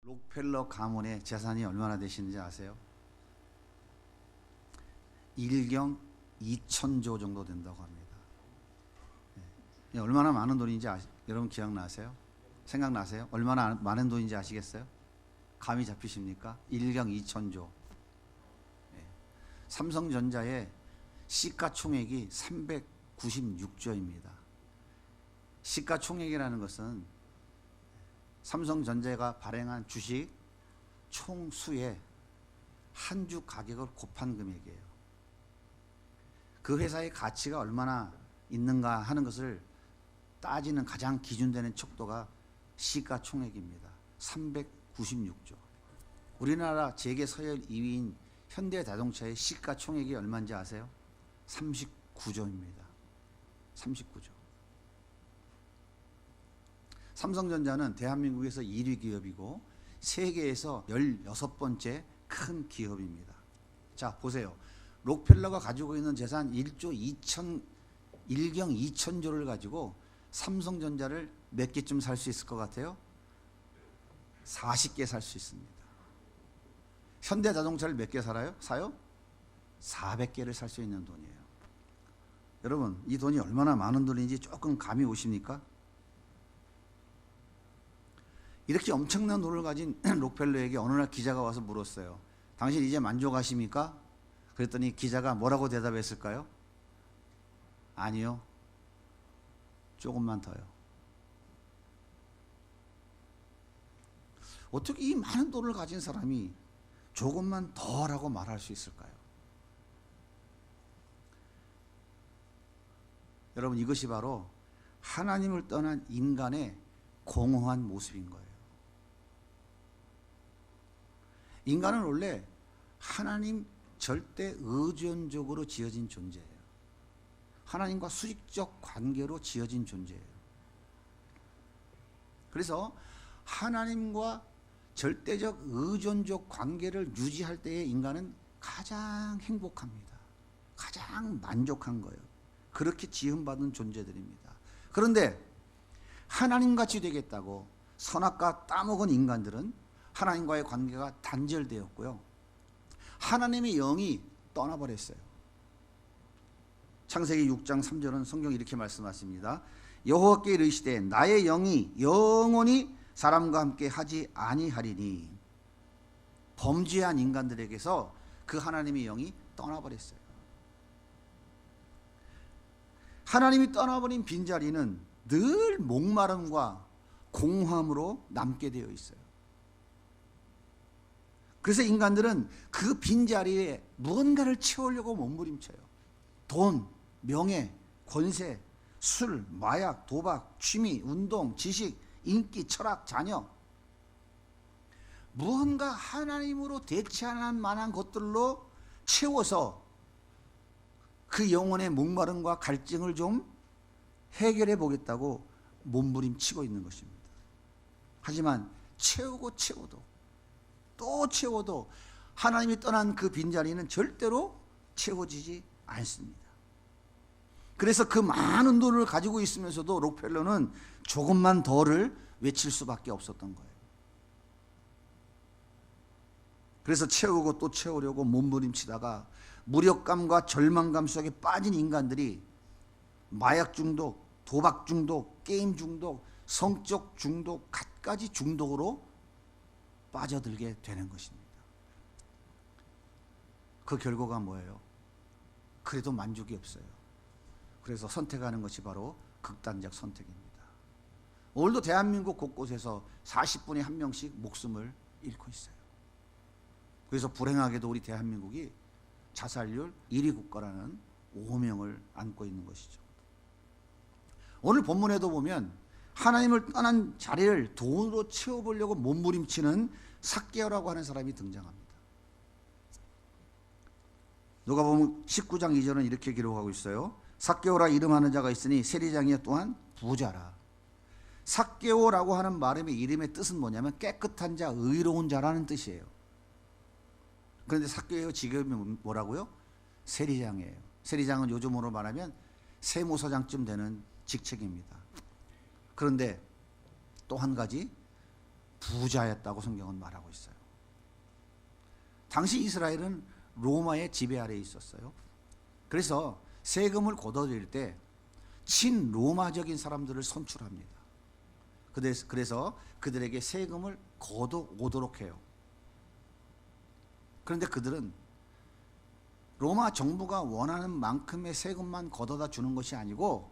록펠러 가문의 재산이 얼마나 되시는지 아세요? 1경 2천조 정도 된다고 합니다. 얼마나 많은 돈인지 여러분 기억나세요? 생각나세요? 얼마나 많은 돈인지 아시겠어요? 감이 잡히십니까? 1경 2천조. 삼성전자의 시가총액이 396조입니다. 시가총액이라는 것은 삼성전자가 발행한 주식 총수의 한 주 가격을 곱한 금액이에요. 그 회사의 가치가 얼마나 있는가 하는 것을 따지는 가장 기준되는 척도가 시가총액입니다. 396조. 우리나라 재계 서열 2위인 현대자동차의 시가총액이 얼마인지 아세요? 39조입니다. 39조. 삼성전자는 대한민국에서 1위 기업이고 세계에서 16번째 큰 기업입니다. 자, 보세요. 록펠러가 가지고 있는 재산 1경 2천조를 가지고 삼성전자를 몇 개쯤 살 수 있을 것 같아요? 40개 살 수 있습니다. 현대자동차를 몇 개 사요? 400개를 살 수 있는 돈이에요. 여러분, 이 돈이 얼마나 많은 돈인지 조금 감이 오십니까? 이렇게 엄청난 돈을 가진 록펠러에게 어느 날 기자가 와서 물었어요. 당신 이제 만족하십니까? 그랬더니 기자가 뭐라고 대답했을까요? 아니요. 조금만 더요. 어떻게 이 많은 돈을 가진 사람이 조금만 더라고 말할 수 있을까요? 여러분, 이것이 바로 하나님을 떠난 인간의 공허한 모습인 거예요. 인간은 원래 하나님 절대 의존적으로 지어진 존재예요. 하나님과 수직적 관계로 지어진 존재예요. 그래서 하나님과 절대적 의존적 관계를 유지할 때에 인간은 가장 행복합니다. 가장 만족한 거예요. 그렇게 지음받은 존재들입니다. 그런데 하나님같이 되겠다고 선악과 따먹은 인간들은 하나님과의 관계가 단절되었고요. 하나님의 영이 떠나버렸어요. 창세기 6장 3절은 성경이 이렇게 말씀하십니다. 여호와께 이르시되 나의 영이 영원히 사람과 함께 하지 아니하리니. 범죄한 인간들에게서 그 하나님의 영이 떠나버렸어요. 하나님이 떠나버린 빈자리는 늘 목마름과 공허함으로 남게 되어 있어요. 그래서 인간들은 그 빈자리에 무언가를 채우려고 몸부림쳐요. 돈, 명예, 권세, 술, 마약, 도박, 취미, 운동, 지식, 인기, 철학, 자녀. 무언가 하나님으로 대체할 만한 것들로 채워서 그 영혼의 목마름과 갈증을 좀 해결해 보겠다고 몸부림치고 있는 것입니다. 하지만 채우고 채워도 또 채워도 하나님이 떠난 그 빈자리는 절대로 채워지지 않습니다. 그래서 그 많은 돈을 가지고 있으면서도 록펠러는 조금만 더를 외칠 수밖에 없었던 거예요. 그래서 채우고 또 채우려고 몸부림치다가 무력감과 절망감 속에 빠진 인간들이 마약 중독, 도박 중독, 게임 중독, 성적 중독, 갖가지 중독으로 빠져들게 되는 것입니다. 그 결과가 뭐예요? 그래도 만족이 없어요. 그래서 선택하는 것이 바로 극단적 선택입니다. 오늘도 대한민국 곳곳에서 40분에 한 명씩 목숨을 잃고 있어요. 그래서 불행하게도 우리 대한민국이 자살률 1위 국가라는 오명을 안고 있는 것이죠. 오늘 본문에도 보면 하나님을 떠난 자리를 돈으로 채워보려고 몸부림치는 삭개오라고 하는 사람이 등장합니다. 누가복음 19장 2절은 이렇게 기록하고 있어요. 삭개오라 이름하는 자가 있으니 세리장이여 또한 부자라. 삭개오라고 하는 말음의 이름의 뜻은 뭐냐면 깨끗한 자, 의로운 자라는 뜻이에요. 그런데 삭개오의 직업이 뭐라고요? 세리장이에요. 세리장은 요즘으로 말하면 세무서장쯤 되는 직책입니다. 그런데 또 한 가지 부자였다고 성경은 말하고 있어요. 당시 이스라엘은 로마의 지배 아래에 있었어요. 그래서 세금을 걷어들일 때 친로마적인 사람들을 선출합니다. 그래서 그들에게 세금을 걷어오도록 해요. 그런데 그들은 로마 정부가 원하는 만큼의 세금만 걷어다 주는 것이 아니고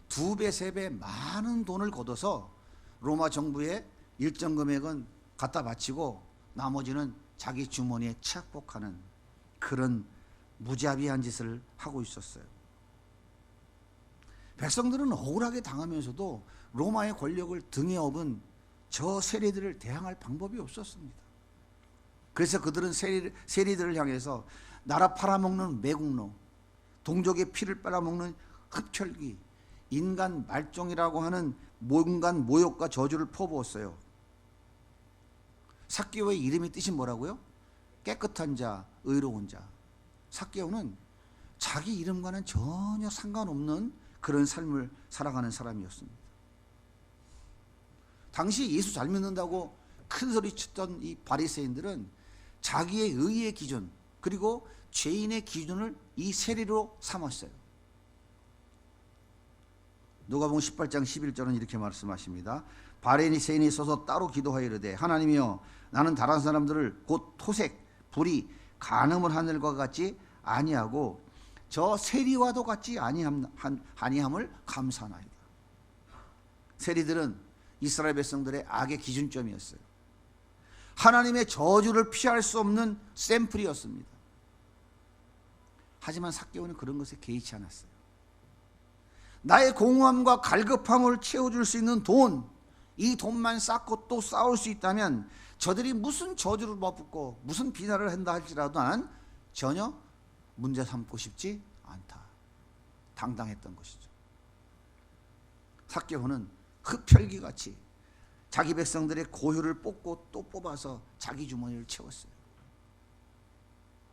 2배, 3배 많은 돈을 걷어서 로마 정부에 일정 금액은 갖다 바치고 나머지는 자기 주머니에 착복하는 그런 무자비한 짓을 하고 있었어요. 백성들은 억울하게 당하면서도 로마의 권력을 등에 업은 저 세리들을 대항할 방법이 없었습니다. 그래서 그들은 세리들을 향해서 나라 팔아먹는 매국노, 동족의 피를 빨아먹는 흡혈귀, 인간 말종이라고 하는 인간 모욕과 저주를 퍼부었어요. 삭개오의 이름의 뜻이 뭐라고요? 깨끗한 자, 의로운 자. 삭개오는 자기 이름과는 전혀 상관없는 그런 삶을 살아가는 사람이었습니다. 당시 예수 잘 믿는다고 큰 소리 쳤던 이 바리새인들은 자기의 의의 기준 그리고 죄인의 기준을 이 세리로 삼았어요. 누가복음 18장 11절은 이렇게 말씀하십니다. 바리새인이 서서 따로 기도하여 이르되 하나님이여 나는 다른 사람들을 곧 토색, 불의, 간음을 하늘과 같이 아니하고 저 세리와도 같이 아니함을 감사하나이다. 세리들은 이스라엘 백성들의 악의 기준점이었어요. 하나님의 저주를 피할 수 없는 샘플이었습니다. 하지만 삭개오는 그런 것에 개의치 않았어요. 나의 공허함과 갈급함을 채워줄 수 있는 돈, 이 돈만 쌓고 또 쌓을 수 있다면 저들이 무슨 저주를 맛보고 무슨 비난을 한다 할지라도 나는 전혀 문제 삼고 싶지 않다. 당당했던 것이죠. 삭개오는 흡혈귀같이 자기 백성들의 고효를 뽑고 또 뽑아서 자기 주머니를 채웠어요.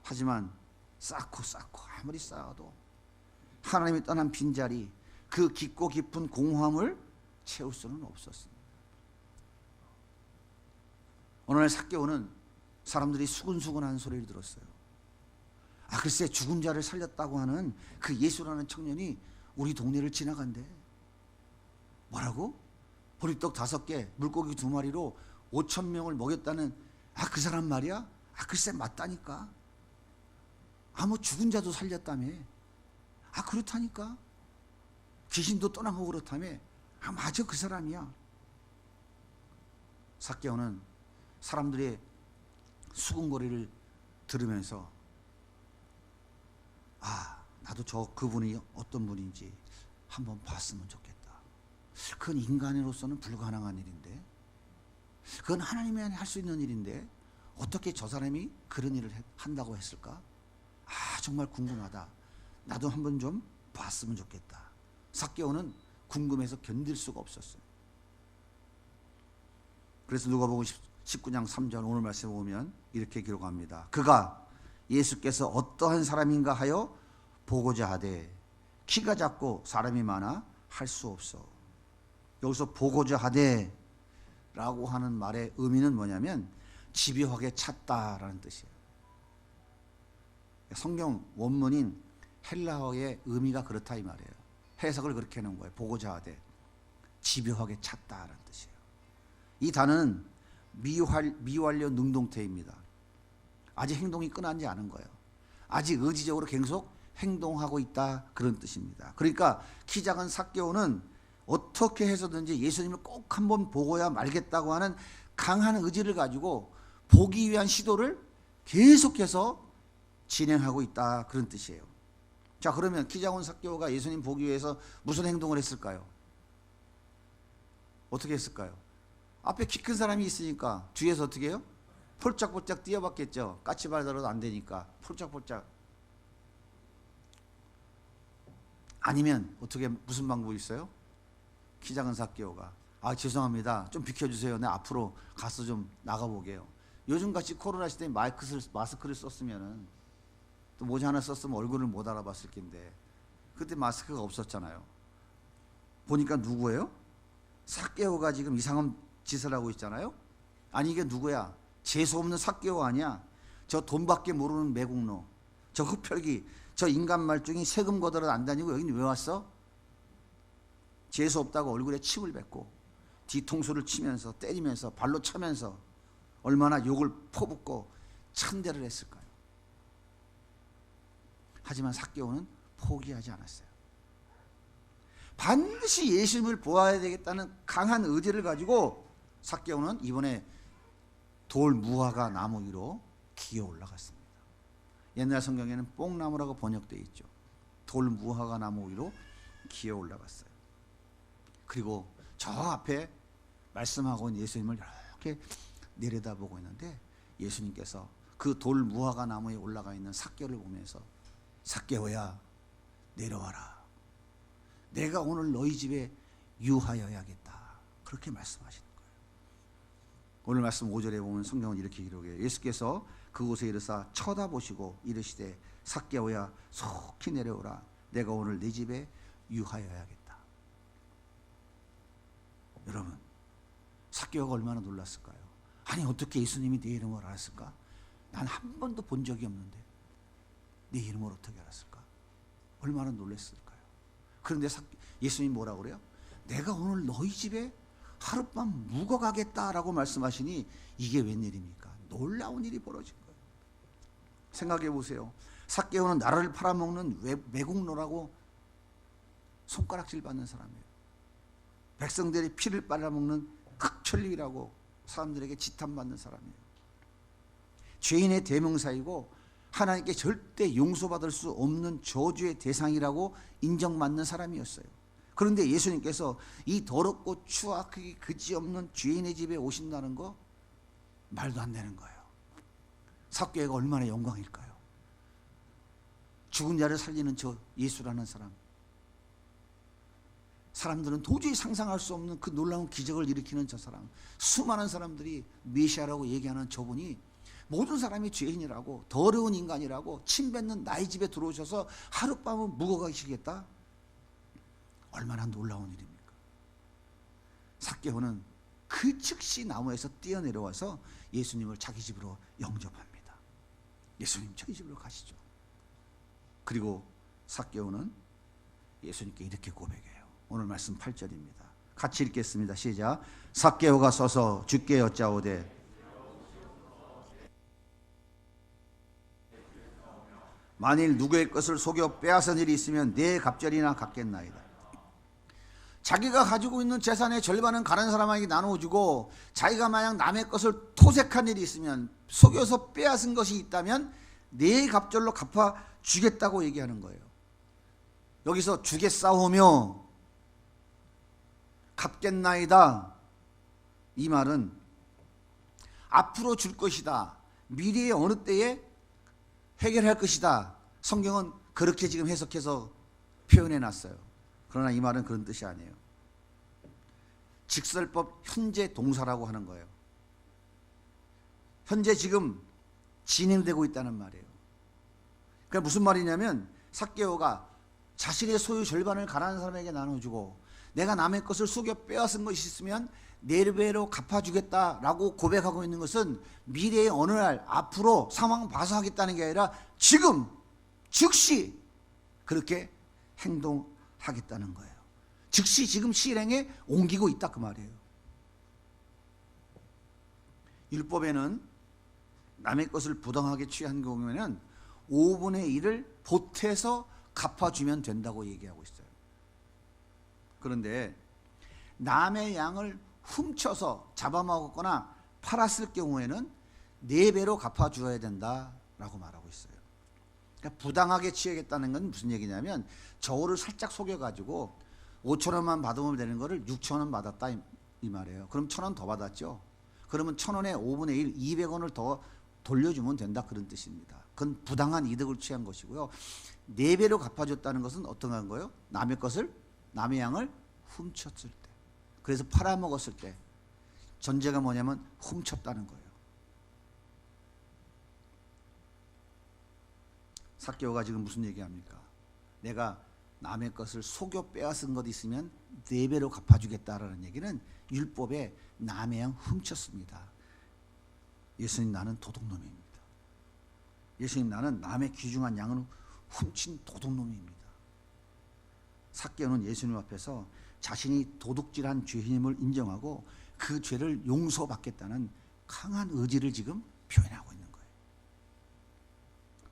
하지만 쌓고 아무리 쌓아도 하나님이 떠난 빈자리, 그 깊고 깊은 공허함을 채울 수는 없었습니다. 어느 날 삭개오는 사람들이 수근수근하는 소리를 들었어요. 글쎄 죽은 자를 살렸다고 하는 그 예수라는 청년이 우리 동네를 지나간대. 뭐라고? 보리떡 5개, 물고기 2마리로 5,000명을 먹였다는 그 사람 말이야? 글쎄 맞다니까. 뭐 죽은 자도 살렸다며. 그렇다니까. 귀신도 떠나고 그렇다며. 맞아 그 사람이야. 삭개오는 사람들의 수군거리를 들으면서 나도 그분이 어떤 분인지 한번 봤으면 좋겠다. 그건 인간으로서는 불가능한 일인데, 그건 하나님이 할 수 있는 일인데 어떻게 저 사람이 그런 일을 한다고 했을까? 정말 궁금하다. 나도 한번 좀 봤으면 좋겠다. 삭개오는 궁금해서 견딜 수가 없었어요. 그래서 누가복음 19장 3절 오늘 말씀에 보면 이렇게 기록합니다. 그가 예수께서 어떠한 사람인가 하여 보고자 하되 키가 작고 사람이 많아 할 수 없어. 여기서 보고자 하되 라고 하는 말의 의미는 뭐냐면 집요하게 찾다라는 뜻이에요. 성경 원문인 헬라어의 의미가 그렇다 이 말이에요. 해석을 그렇게 해놓은 거예요. 보고자 하되 집요하게 찾다라는 뜻이에요. 이 단어는 미완료 능동태입니다. 아직 행동이 끝나지 않은 거예요. 아직 의지적으로 계속 행동하고 있다 그런 뜻입니다. 그러니까 키 작은 삭개오는 어떻게 해서든지 예수님을 꼭 한번 보고야 말겠다고 하는 강한 의지를 가지고 보기 위한 시도를 계속해서 진행하고 있다 그런 뜻이에요. 자, 그러면 키 작은 삭개오가 예수님 보기 위해서 무슨 행동을 했을까요? 어떻게 했을까요? 앞에 키 큰 사람이 있으니까 뒤에서 어떻게 해요? 폴짝폴짝 뛰어봤겠죠. 까치발더라도 안 되니까 폴짝폴짝. 아니면 어떻게 무슨 방법이 있어요? 키 작은 삭개오가 죄송합니다. 좀 비켜주세요. 내 앞으로 가서 좀 나가보게요. 요즘같이 코로나 시대에 마스크를 썼으면 또 모자 하나 썼으면 얼굴을 못 알아봤을 텐데 그때 마스크가 없었잖아요. 보니까 누구예요? 삭개오가 지금 이상한 짓을 하고 있잖아요. 아니 이게 누구야? 재수 없는 삭개오 아니야? 저 돈밖에 모르는 매국노, 저 흡혈귀, 저 인간 말중이 세금 거들어 안 다니고 여긴 왜 왔어? 재수 없다고 얼굴에 침을 뱉고 뒤통수를 치면서 때리면서 발로 차면서 얼마나 욕을 퍼붓고 찬대를 했을까요? 하지만 삭개오는 포기하지 않았어요. 반드시 예수님을 보아야 되겠다는 강한 의지를 가지고 삭개오는 이번에 돌 무화과 나무 위로 기어 올라갔습니다. 옛날 성경에는 뽕나무라고 번역되어 있죠. 돌 무화과 나무 위로 기어 올라갔어요. 그리고 저 앞에 말씀하고 있는 예수님을 이렇게 내려다보고 있는데 예수님께서 그 돌 무화과 나무에 올라가 있는 삭개오를 보면서 삭개오야 내려와라. 내가 오늘 너희 집에 유하여야겠다. 그렇게 말씀하시는 거예요. 오늘 말씀 5절에 보면 성경은 이렇게 기록해요. 예수께서 그곳에 이르사 쳐다보시고 이르시되 삭개오야 속히 내려오라. 내가 오늘 네 집에 유하여야겠다. 여러분, 삭개오가 얼마나 놀랐을까요? 아니 어떻게 예수님이 내 이름을 알았을까? 난 한 번도 본 적이 없는데 내 이름을 어떻게 알았을까? 얼마나 놀랐을까요? 그런데 예수님이 뭐라고 그래요? 내가 오늘 너희 집에 하룻밤 묵어가겠다라고 말씀하시니 이게 웬일입니까? 놀라운 일이 벌어진 거예요. 생각해 보세요. 삭개오는 나라를 팔아먹는 매국노라고 손가락질 받는 사람이에요. 백성들이 피를 빨아먹는 극철리라고 사람들에게 지탄받는 사람이에요. 죄인의 대명사이고 하나님께 절대 용서받을 수 없는 저주의 대상이라고 인정받는 사람이었어요. 그런데 예수님께서 이 더럽고 추악하기 그지없는 죄인의 집에 오신다는 거 말도 안 되는 거예요. 삭개오가 얼마나 영광일까요? 죽은 자를 살리는 저 예수라는 사람, 사람들은 도저히 상상할 수 없는 그 놀라운 기적을 일으키는 저 사람, 수많은 사람들이 메시아라고 얘기하는 저분이 모든 사람이 죄인이라고 더러운 인간이라고 침 뱉는 나의 집에 들어오셔서 하룻밤은 묵어가시겠다? 얼마나 놀라운 일입니까? 삭개오는 그 즉시 나무에서 뛰어내려와서 예수님을 자기 집으로 영접합니다. 예수님 저희 집으로 가시죠. 그리고 삭개오는 예수님께 이렇게 고백해요. 오늘 말씀 8절입니다. 같이 읽겠습니다. 시작. 삭개오가 서서 주께 여짜오되 만일 누구의 것을 속여 빼앗은 일이 있으면 네 갑절이나 갚겠나이다. 자기가 가지고 있는 재산의 절반은 다른 사람에게 나눠주고 자기가 만약 남의 것을 토색한 일이 있으면 속여서 빼앗은 것이 있다면 네 갑절로 갚아주겠다고 얘기하는 거예요. 여기서 주겠사오며 갚겠나이다, 이 말은 앞으로 줄 것이다, 미래의 어느 때에 해결할 것이다. 성경은 그렇게 지금 해석해서 표현해 놨어요. 그러나 이 말은 그런 뜻이 아니에요. 직설법 현재 동사라고 하는 거예요. 현재 지금 진행되고 있다는 말이에요. 그러니까 무슨 말이냐면 삭개오가 자신의 소유 절반을 가난한 사람에게 나눠주고 내가 남의 것을 속여 빼앗은 것이 있으면 네 배로 갚아주겠다라고 고백하고 있는 것은 미래의 어느 날 앞으로 상황 봐서 하겠다는 게 아니라 지금 즉시 그렇게 행동하겠다는 거예요. 즉시 지금 실행에 옮기고 있다 그 말이에요. 율법에는 남의 것을 부당하게 취한 경우에는 5분의 1을 보태서 갚아주면 된다고 얘기하고 있어요. 그런데 남의 양을 훔쳐서 잡아먹었거나 팔았을 경우에는 4배로 갚아줘야 된다라고 말하고 있어요. 그러니까 부당하게 취하겠다는 건 무슨 얘기냐면 저울을 살짝 속여가지고 5,000원만 받으면 되는 거를 6,000원 받았다 이 말이에요. 그럼 1,000원 더 받았죠. 그러면 1,000원에 5분의 1, 200원을 더 돌려주면 된다 그런 뜻입니다. 그건 부당한 이득을 취한 것이고요. 4배로 갚아줬다는 것은 어떤 거예요? 남의 것을, 남의 양을 훔쳤을 때, 그래서 팔아먹었을 때 전제가 뭐냐면 훔쳤다는 거예요. 삭개오가 지금 무슨 얘기합니까? 내가 남의 것을 속여 빼앗은 것 있으면 4배로 갚아주겠다라는 얘기는 율법에 남의 양 훔쳤습니다. 예수님 나는 도둑놈입니다. 예수님 나는 남의 귀중한 양을 훔친 도둑놈입니다. 삭개오는 예수님 앞에서 자신이 도둑질한 죄인임을 인정하고 그 죄를 용서받겠다는 강한 의지를 지금 표현하고 있는 거예요.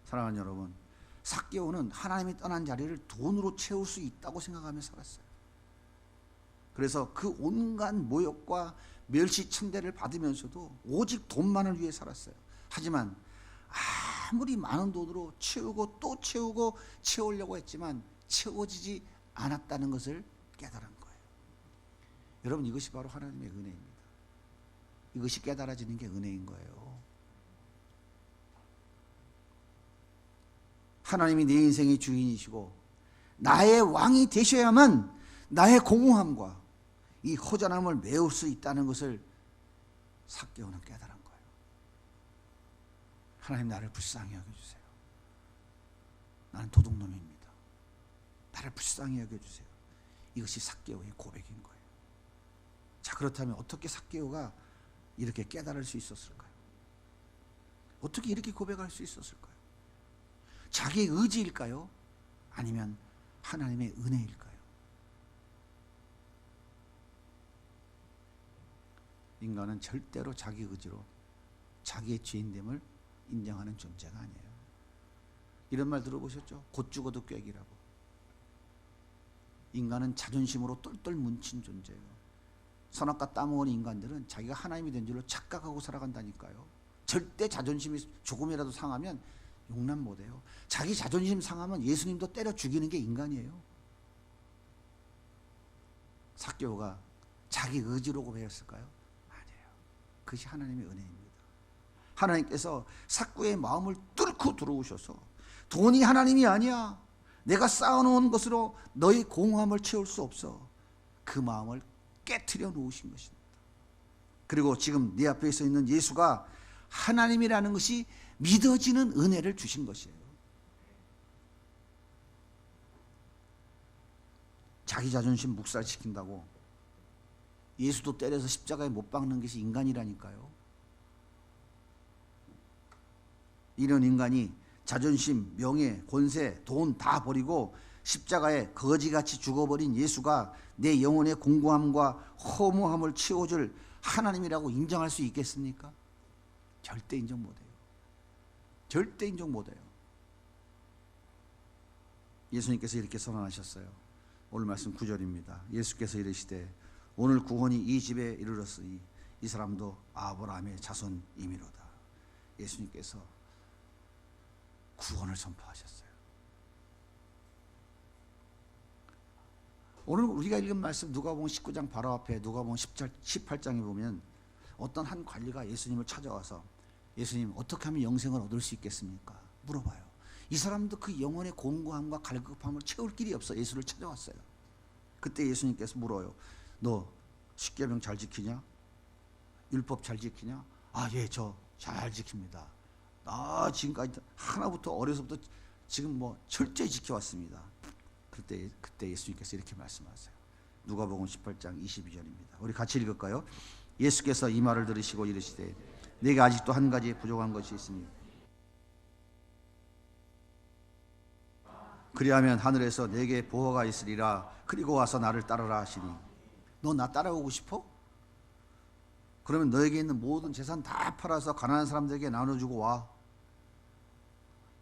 사랑하는 여러분, 삭개오는 하나님이 떠난 자리를 돈으로 채울 수 있다고 생각하며 살았어요. 그래서 그 온갖 모욕과 멸시천대를 받으면서도 오직 돈만을 위해 살았어요. 하지만 아무리 많은 돈으로 채우고 또 채우고 채우려고 했지만 채워지지 않았다는 것을 깨달은 거예요. 여러분, 이것이 바로 하나님의 은혜입니다. 이것이 깨달아지는 게 은혜인 거예요. 하나님이 내 인생의 주인이시고 나의 왕이 되셔야만 나의 공허함과 이 허전함을 메울 수 있다는 것을 삭개오는 깨달은 거예요. 하나님, 나를 불쌍히 여겨주세요. 나는 도둑놈입니다. 나를 불쌍히 여겨주세요. 이것이 삭개오의 고백인 거예요. 자, 그렇다면 어떻게 삭개오가 이렇게 깨달을 수 있었을까요? 어떻게 이렇게 고백할 수 있었을까요? 자기의 의지일까요? 아니면 하나님의 은혜일까요? 인간은 절대로 자기 의지로 자기의 죄인됨을 인정하는 존재가 아니에요. 이런 말 들어보셨죠? 곧 죽어도 꾀기라고. 인간은 자존심으로 똘똘 뭉친 존재예요. 선악과 따먹은 인간들은 자기가 하나님이 된 줄로 착각하고 살아간다니까요. 절대 자존심이 조금이라도 상하면 용납 못해요. 자기 자존심 상하면 예수님도 때려 죽이는 게 인간이에요. 삭개오가 자기 의지로 고백했을까요? 아니에요. 그것이 하나님의 은혜입니다. 하나님께서 삭개오의 마음을 뚫고 들어오셔서 돈이 하나님이 아니야, 내가 쌓아놓은 것으로 너희 공허함을 채울 수 없어, 그 마음을 깨트려 놓으신 것입니다. 그리고 지금 네 앞에 서 있는 예수가 하나님이라는 것이 믿어지는 은혜를 주신 것이에요. 자기 자존심 묵살시킨다고 예수도 때려서 십자가에 못 박는 것이 인간이라니까요. 이런 인간이 자존심, 명예, 권세, 돈 다 버리고 십자가에 거지같이 죽어버린 예수가 내 영혼의 공고함과 허무함을 채워줄 하나님이라고 인정할 수 있겠습니까? 절대 인정 못해요. 절대 인정 못해요. 예수님께서 이렇게 선언하셨어요. 오늘 말씀 9절입니다. 예수께서 이르시되 오늘 구원이 이 집에 이르렀으니 이 사람도 아브라함의 자손이미로다. 예수님께서 구원을 선포하셨어요. 오늘 우리가 읽은 말씀 누가복음 19장 바로 앞에 누가복음 18장에 보면 어떤 한 관리가 예수님을 찾아와서 예수님, 어떻게 하면 영생을 얻을 수 있겠습니까? 물어봐요. 이 사람도 그 영혼의 공고함과 갈급함을 채울 길이 없어 예수를 찾아왔어요. 그때 예수님께서 물어요. 너 십계명 잘 지키냐? 율법 잘 지키냐? 아, 예, 저 잘 지킵니다. 나 지금까지 하나부터 어려서부터 지금 뭐 철저히 지켜왔습니다. 그때 예수님께서 이렇게 말씀하세요. 누가복음 18장 22절입니다. 우리 같이 읽을까요? 예수께서 이 말을 들으시고 이르시되 내게 아직도 한 가지 부족한 것이 있으니 그리하면 하늘에서 내게 보호가 있으리라. 그리고 와서 나를 따르라 하시니. 너 나 따라오고 싶어? 그러면 너에게 있는 모든 재산 다 팔아서 가난한 사람들에게 나눠주고 와.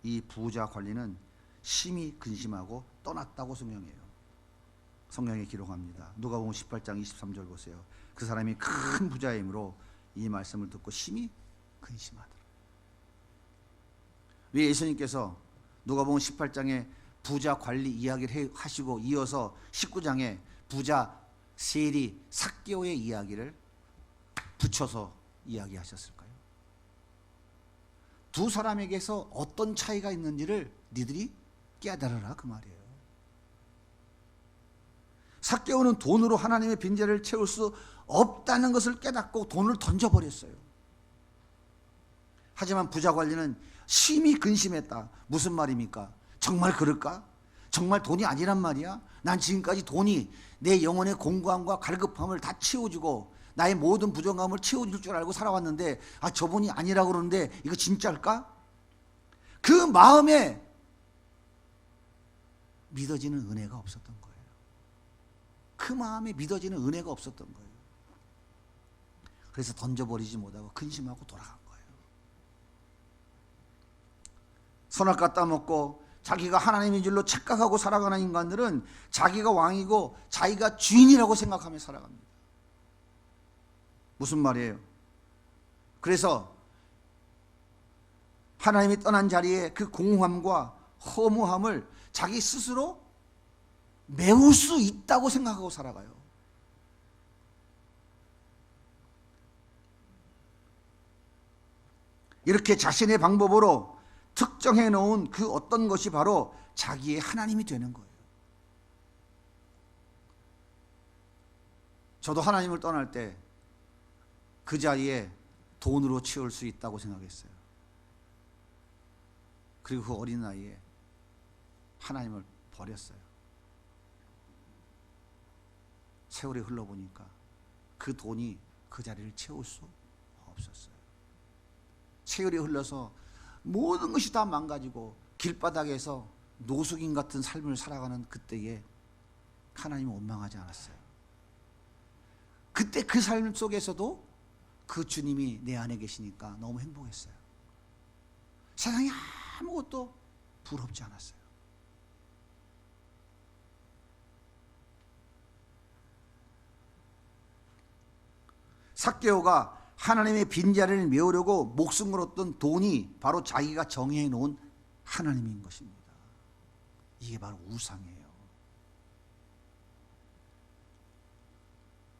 이 부자 관리는 심히 근심하고 떠났다고 성경에 기록합니다. 누가복음 18장 23절 보세요. 그 사람이 큰 부자이므로 이 말씀을 듣고 심히 근심하더라. 왜 예수님께서 누가복음 18장에 부자 관리 이야기를 하시고 이어서 19장에 부자 세리 삭개오의 이야기를 붙여서 이야기하셨을까요? 두 사람에게서 어떤 차이가 있는지를 니들이 깨달으라, 그 말이에요. 삭개오는 돈으로 하나님의 빈자리를 채울 수 없다는 것을 깨닫고 돈을 던져버렸어요. 하지만 부자 관리는 심히 근심했다. 무슨 말입니까? 정말 그럴까? 정말 돈이 아니란 말이야? 난 지금까지 돈이 내 영혼의 공고함과 갈급함을 다 채워주고 나의 모든 부정감을 채워줄 줄 알고 살아왔는데 저분이 아니라고 그러는데 이거 진짜일까? 그 마음에 믿어지는 은혜가 없었던 거예요. 그 마음에 믿어지는 은혜가 없었던 거예요. 그래서 던져버리지 못하고 근심하고 돌아간 거예요. 선악과 따먹고 자기가 하나님인 줄로 착각하고 살아가는 인간들은 자기가 왕이고 자기가 주인이라고 생각하며 살아갑니다. 무슨 말이에요? 그래서 하나님이 떠난 자리에 그 공허함과 허무함을 자기 스스로 메울 수 있다고 생각하고 살아가요. 이렇게 자신의 방법으로 특정해 놓은 그 어떤 것이 바로 자기의 하나님이 되는 거예요. 저도 하나님을 떠날 때 그 자리에 돈으로 채울 수 있다고 생각했어요. 그리고 그 어린 나이에 하나님을 버렸어요. 세월이 흘러보니까 그 돈이 그 자리를 채울 수 없었어요. 세월이 흘러서 모든 것이 다 망가지고 길바닥에서 노숙인 같은 삶을 살아가는 그때에 하나님은 원망하지 않았어요. 그때 그 삶 속에서도 그 주님이 내 안에 계시니까 너무 행복했어요. 세상에 아무것도 부럽지 않았어요. 삭개오가 하나님의 빈자리를 메우려고 목숨 걸었던 돈이 바로 자기가 정해 놓은 하나님인 것입니다. 이게 바로 우상이에요.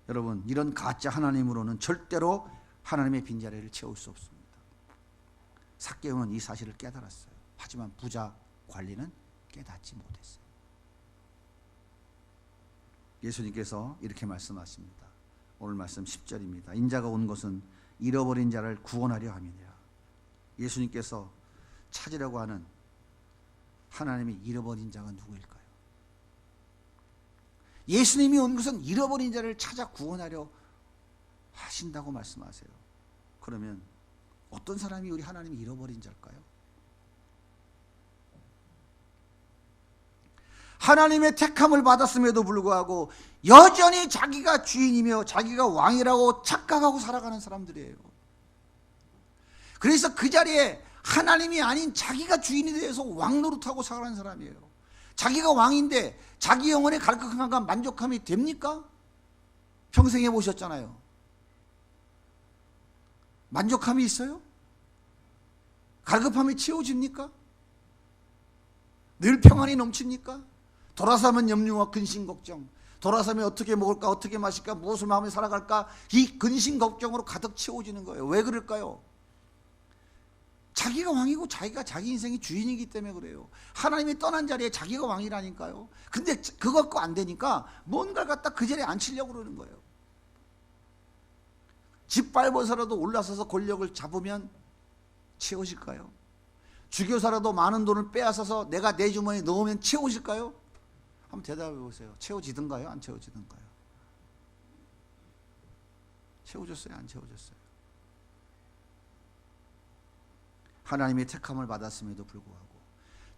여러분, 이런 가짜 하나님으로는 절대로 하나님의 빈자리를 채울 수 없습니다. 삭개오는 이 사실을 깨달았어요. 하지만 부자 관리는 깨닫지 못했어요. 예수님께서 이렇게 말씀하십니다. 오늘 말씀 10절입니다. 인자가 온 것은 잃어버린 자를 구원하려 함이니라. 예수님께서 찾으려고 하는 하나님의 잃어버린 자가 누구일까요? 예수님이 온 것은 잃어버린 자를 찾아 구원하려 하신다고 말씀하세요. 그러면 어떤 사람이 우리 하나님이 잃어버린 자일까요? 하나님의 택함을 받았음에도 불구하고 여전히 자기가 주인이며 자기가 왕이라고 착각하고 살아가는 사람들이에요. 그래서 그 자리에 하나님이 아닌 자기가 주인이 되어서 왕 노릇하고 살아가는 사람이에요. 자기가 왕인데 자기 영혼의 갈급함과 만족함이 됩니까? 평생 해보셨잖아요. 만족함이 있어요? 갈급함이 채워집니까? 늘 평안이 넘칩니까? 돌아서면 염려와 근심 걱정, 돌아서면 어떻게 먹을까, 어떻게 마실까, 무엇을 마음에 살아갈까, 이 근심 걱정으로 가득 채워지는 거예요. 왜 그럴까요? 자기가 왕이고 자기가 자기 인생의 주인이기 때문에 그래요. 하나님이 떠난 자리에 자기가 왕이라니까요. 근데 그거 갖고 안 되니까 뭔가를 갖다 그 자리에 앉히려고 그러는 거예요. 짓밟아서라도 올라서서 권력을 잡으면 채우실까요? 주교사라도 많은 돈을 빼앗아서 내가 내 주머니에 넣으면 채우실까요? 한번 대답해 보세요. 채워지든가요? 안 채워지든가요? 채워졌어요? 안 채워졌어요? 하나님의 택함을 받았음에도 불구하고,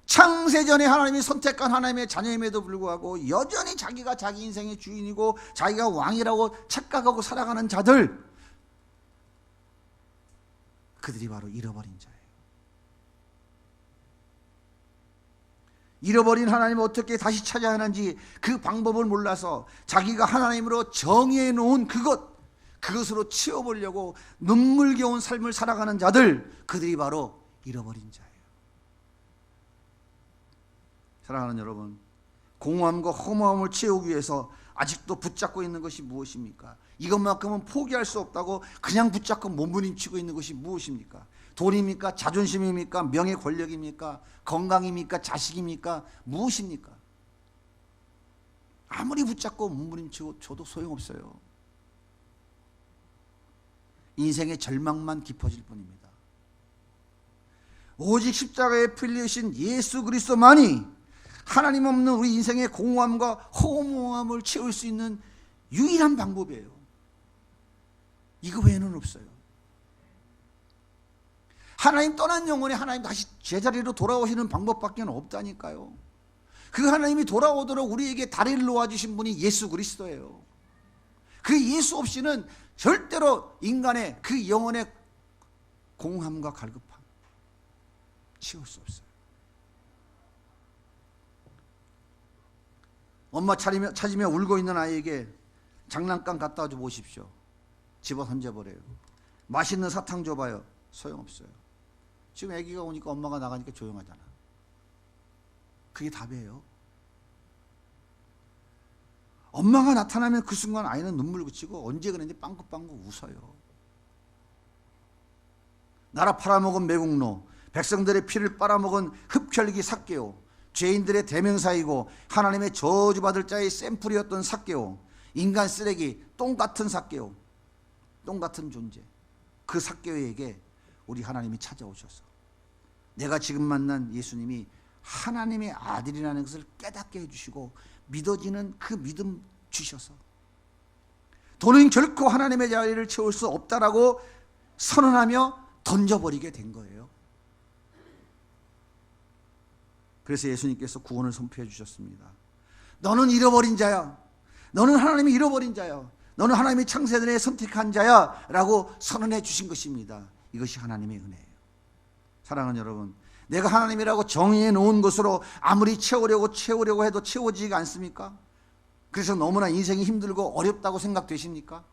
창세전에 하나님이 선택한 하나님의 자녀임에도 불구하고 여전히 자기가 자기 인생의 주인이고 자기가 왕이라고 착각하고 살아가는 자들, 그들이 바로 잃어버린 자예요. 잃어버린 하나님을 어떻게 다시 찾아야 하는지 그 방법을 몰라서 자기가 하나님으로 정해 놓은 그것으로 채워보려고 눈물겨운 삶을 살아가는 자들, 그들이 바로 잃어버린 자예요. 사랑하는 여러분, 공허함과 허무함을 채우기 위해서 아직도 붙잡고 있는 것이 무엇입니까? 이것만큼은 포기할 수 없다고 그냥 붙잡고 몸부림치고 있는 것이 무엇입니까? 돈입니까? 자존심입니까? 명예 권력입니까? 건강입니까? 자식입니까? 무엇입니까? 아무리 붙잡고 몸부림치고 저도 소용없어요. 인생의 절망만 깊어질 뿐입니다. 오직 십자가에 풀리신 예수 그리스도만이 하나님 없는 우리 인생의 공허함과 허무함을 채울 수 있는 유일한 방법이에요. 이거 외에는 없어요. 하나님 떠난 영혼이 하나님 다시 제자리로 돌아오시는 방법밖에 없다니까요. 그 하나님이 돌아오도록 우리에게 다리를 놓아주신 분이 예수 그리스도예요. 그 예수 없이는 절대로 인간의 그 영혼의 공함과 갈급함 치울 수 없어요. 엄마 찾으며 울고 있는 아이에게 장난감 갖다 줘 보십시오. 집어 던져버려요. 맛있는 사탕 줘봐요. 소용없어요. 지금 아기가 오니까 엄마가 나가니까 조용하잖아. 그게 답이에요. 엄마가 나타나면 그 순간 아이는 눈물 그치고 언제 그랬는지 빵긋빵긋 웃어요. 나라 팔아먹은 매국노, 백성들의 피를 빨아먹은 흡혈귀 삭개오, 죄인들의 대명사이고 하나님의 저주받을 자의 샘플이었던 삭개오, 인간 쓰레기, 똥같은 삭개오, 똥같은 존재, 그 삭개오에게 우리 하나님이 찾아오셔서 내가 지금 만난 예수님이 하나님의 아들이라는 것을 깨닫게 해주시고 믿어지는 그 믿음 주셔서 돈은 결코 하나님의 자리를 채울 수 없다라고 선언하며 던져버리게 된 거예요. 그래서 예수님께서 구원을 선포해 주셨습니다. 너는 잃어버린 자야. 너는 하나님이 잃어버린 자야. 너는 하나님이 창세전에 선택한 자야 라고 선언해 주신 것입니다. 이것이 하나님의 은혜예요. 사랑하는 여러분, 내가 하나님이라고 정의해 놓은 것으로 아무리 채우려고 해도 채워지지가 않습니까? 그래서 너무나 인생이 힘들고 어렵다고 생각되십니까?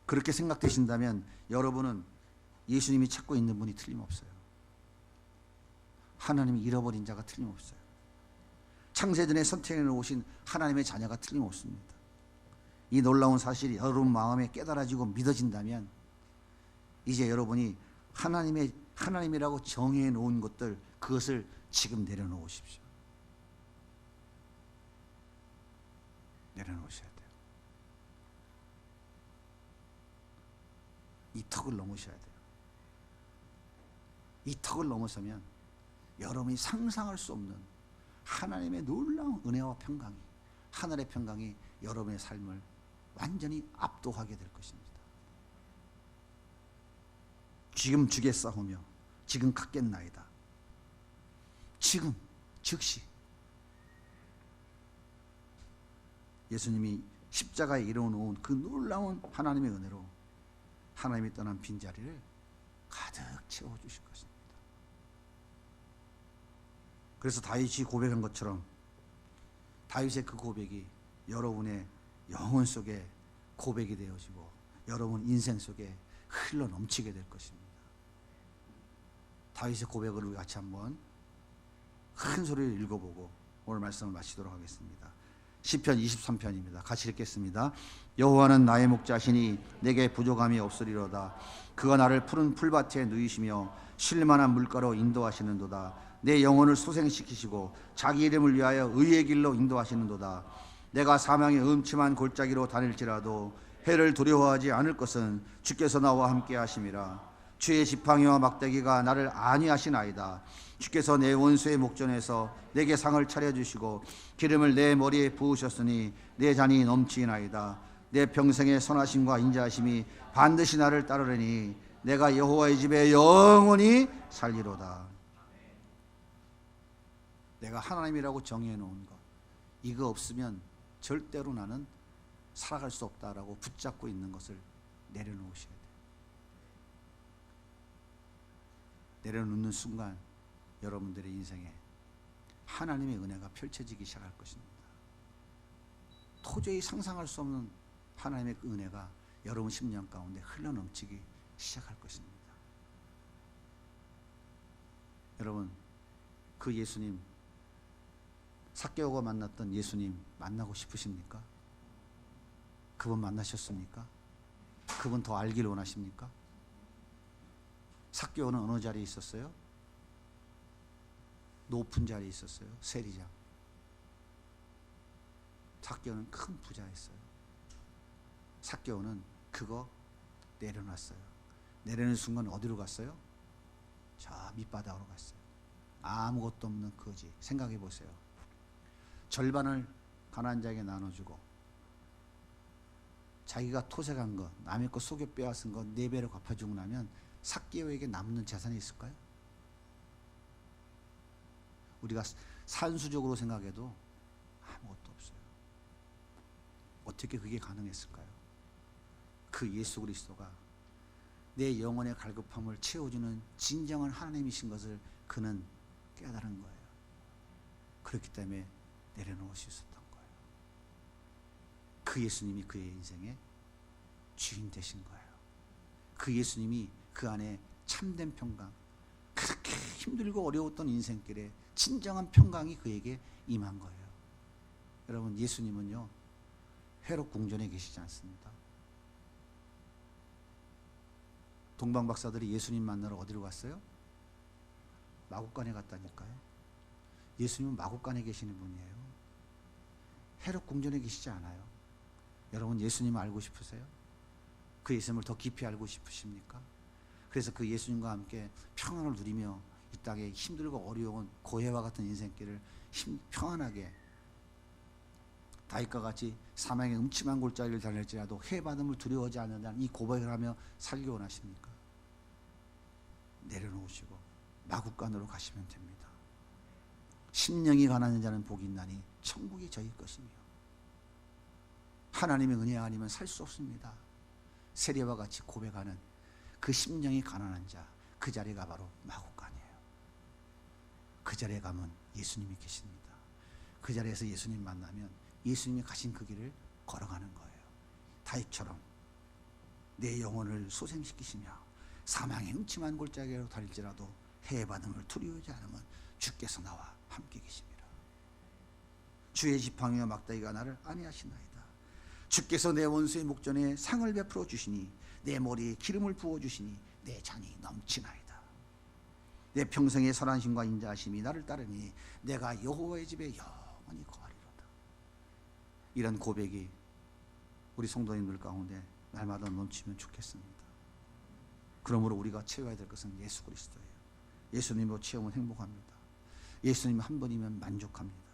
그렇게 생각되신다면 여러분은 예수님이 찾고 있는 분이 틀림없어요. 하나님이 잃어버린 자가 틀림없어요. 창세전에 선택해 놓으신 하나님의 자녀가 틀림없습니다. 이 놀라운 사실이 여러분 마음에 깨달아지고 믿어진다면 이제 여러분이 하나님이라고 정해 놓은 것들, 그것을 지금 내려놓으십시오. 내려놓으셔야 돼요. 이 턱을 넘으셔야 돼요. 이 턱을 넘어서면 여러분이 상상할 수 없는 하나님의 놀라운 은혜와 평강이, 하늘의 평강이 여러분의 삶을 완전히 압도하게 될 것입니다. 지금 주게 싸우며 지금 갖겠나이다. 지금 즉시 예수님이 십자가에 이루어놓은 그 놀라운 하나님의 은혜로 하나님이 떠난 빈자리를 가득 채워주실 것입니다. 그래서 다윗이 고백한 것처럼 다윗의 그 고백이 여러분의 영혼 속에 고백이 되어지고 여러분 인생 속에 흘러 넘치게 될 것입니다. 다윗의 고백을 우리 같이 한번 큰 소리로 읽어보고 오늘 말씀을 마치도록 하겠습니다. 시편 23편입니다. 같이 읽겠습니다. 여호와는 나의 목자시니 내게 부족함이 없으리로다. 그가 나를 푸른 풀밭에 누이시며 쉴만한 물가로 인도하시는도다. 내 영혼을 소생시키시고 자기 이름을 위하여 의의 길로 인도하시는도다. 내가 사망의 음침한 골짜기로 다닐지라도 해를 두려워하지 않을 것은 주께서 나와 함께 하심이라. 주의 지팡이와 막대기가 나를 안위하시나이다. 주께서 내 원수의 목전에서 내게 상을 차려주시고 기름을 내 머리에 부으셨으니 내 잔이 넘치나이다. 내 평생의 선하심과 인자하심이 반드시 나를 따르리니 내가 여호와의 집에 영원히 살리로다. 내가 하나님이라고 정해 놓은 것, 이거 없으면 절대로 나는 살아갈 수 없다라고 붙잡고 있는 것을 내려놓으셔야 돼요. 내려놓는 순간 여러분들의 인생에 하나님의 은혜가 펼쳐지기 시작할 것입니다. 도저히 상상할 수 없는 하나님의 그 은혜가 여러분 심령 가운데 흘러넘치기 시작할 것입니다. 여러분, 그 예수님, 삭개오가 만났던 예수님 만나고 싶으십니까? 그분 만나셨습니까? 그분 더 알길 원하십니까? 삭개오는 어느 자리에 있었어요? 높은 자리에 있었어요. 세리장. 삭개오는 큰 부자였어요. 삭개오는 그거 내려놨어요. 내려놓는 순간 어디로 갔어요? 저 밑바닥으로 갔어요. 아무것도 없는 거지. 생각해 보세요. 절반을 가난한 자에게 나눠주고 자기가 토색한 것, 남의 거 속여 빼앗은 것 4배로 갚아주고 나면 삭개오에게 남는 재산이 있을까요? 우리가 산수적으로 생각해도 아무것도 없어요. 어떻게 그게 가능했을까요? 그 예수 그리스도가 내 영혼의 갈급함을 채워주는 진정한 하나님이신 것을 그는 깨달은 거예요. 그렇기 때문에 내려놓을 수 있었던 거예요. 그 예수님이 그의 인생의 주인 되신 거예요. 그 예수님이 그 안에 참된 평강, 그렇게 힘들고 어려웠던 인생길에 진정한 평강이 그에게 임한 거예요. 여러분, 예수님은요 회록 궁전에 계시지 않습니다. 동방 박사들이 예수님 만나러 어디로 갔어요? 마구간에 갔다니까요. 예수님은 마구간에 계시는 분이에요. 헤롯 궁전에 계시지 않아요. 여러분, 예수님 알고 싶으세요? 그 예수님을 더 깊이 알고 싶으십니까? 그래서 그 예수님과 함께 평안을 누리며 이 땅에 힘들고 어려운 고해와 같은 인생길을 평안하게 다윗과 같이 사망의 음침한 골짜기를 달릴지라도 해받음을 두려워하지 않는다는 이 고백을 하며 살기 원하십니까? 내려놓으시고 마구간으로 가시면 됩니다. 심령이 가난한 자는 복이 있나니 천국이 저희 것이며, 하나님의 은혜 아니면 살 수 없습니다. 세례와 같이 고백하는 그 심령이 가난한 자, 그 자리가 바로 마구간이에요. 그 자리에 가면 예수님이 계십니다. 그 자리에서 예수님 만나면 예수님이 가신 그 길을 걸어가는 거예요. 다윗처럼 내 영혼을 소생시키시며 사망의 음침한 골짜기로 달릴지라도 해의 받음을 두려워하지 않으면 주께서 나와 함께 계십니다. 주의 지팡이와 막대기가 나를 안위하시나이다. 주께서 내 원수의 목전에 상을 베풀어 주시니 내 머리에 기름을 부어 주시니 내 잔이 넘치나이다. 내 평생의 선하심과 인자하심이 나를 따르니 내가 여호와의 집에 영원히 거하리로다. 이런 고백이 우리 성도님들 가운데 날마다 넘치면 좋겠습니다. 그러므로 우리가 채워야 될 것은 예수 그리스도예요. 예수님으로 채우면 행복합니다. 예수님 한 분이면 만족합니다.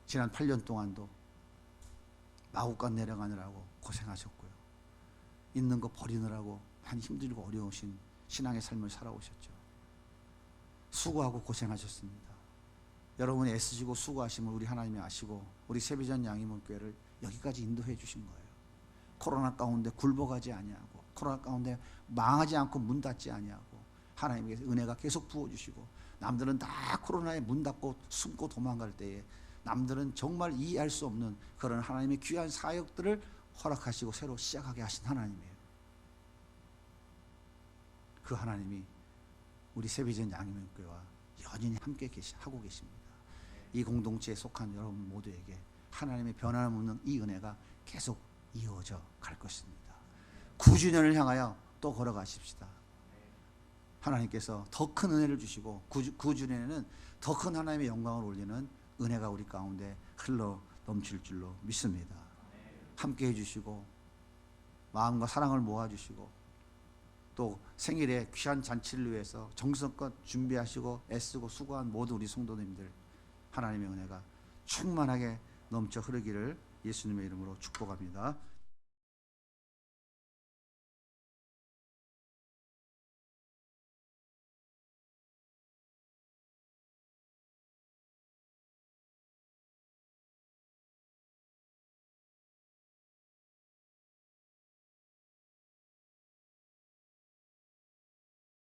지난 8년 동안도 마구간 내려가느라고 고생하셨고요. 있는 거 버리느라고 많이 힘들고 어려우신 신앙의 삶을 살아오셨죠. 수고하고 고생하셨습니다. 여러분이 애쓰시고 수고하심을 우리 하나님이 아시고 우리 세비전 양이문교회를 여기까지 인도해 주신 거예요. 코로나 가운데 굴복하지 아니하고, 코로나 가운데 망하지 않고 문 닫지 아니하고, 하나님께서 은혜가 계속 부어주시고, 남들은 다 코로나에 문 닫고 숨고 도망갈 때에 남들은 정말 이해할 수 없는 그런 하나님의 귀한 사역들을 허락하시고 새로 시작하게 하신 하나님이에요. 그 하나님이 우리 세비전 양이문교회와 여전히 함께 하고 계십니다. 이 공동체에 속한 여러분 모두에게 하나님의 변함없는 이 은혜가 계속 이어져 갈 것입니다. 9주년을 향하여 또 걸어가십시다. 하나님께서 더 큰 은혜를 주시고 9주년에는 더 큰 하나님의 영광을 올리는 은혜가 우리 가운데 흘러 넘칠 줄로 믿습니다. 함께 해주시고 마음과 사랑을 모아주시고 또 생일에 귀한 잔치를 위해서 정성껏 준비하시고 애쓰고 수고한 모든 우리 성도님들, 하나님의 은혜가 충만하게 넘쳐 흐르기를 예수님의 이름으로 축복합니다.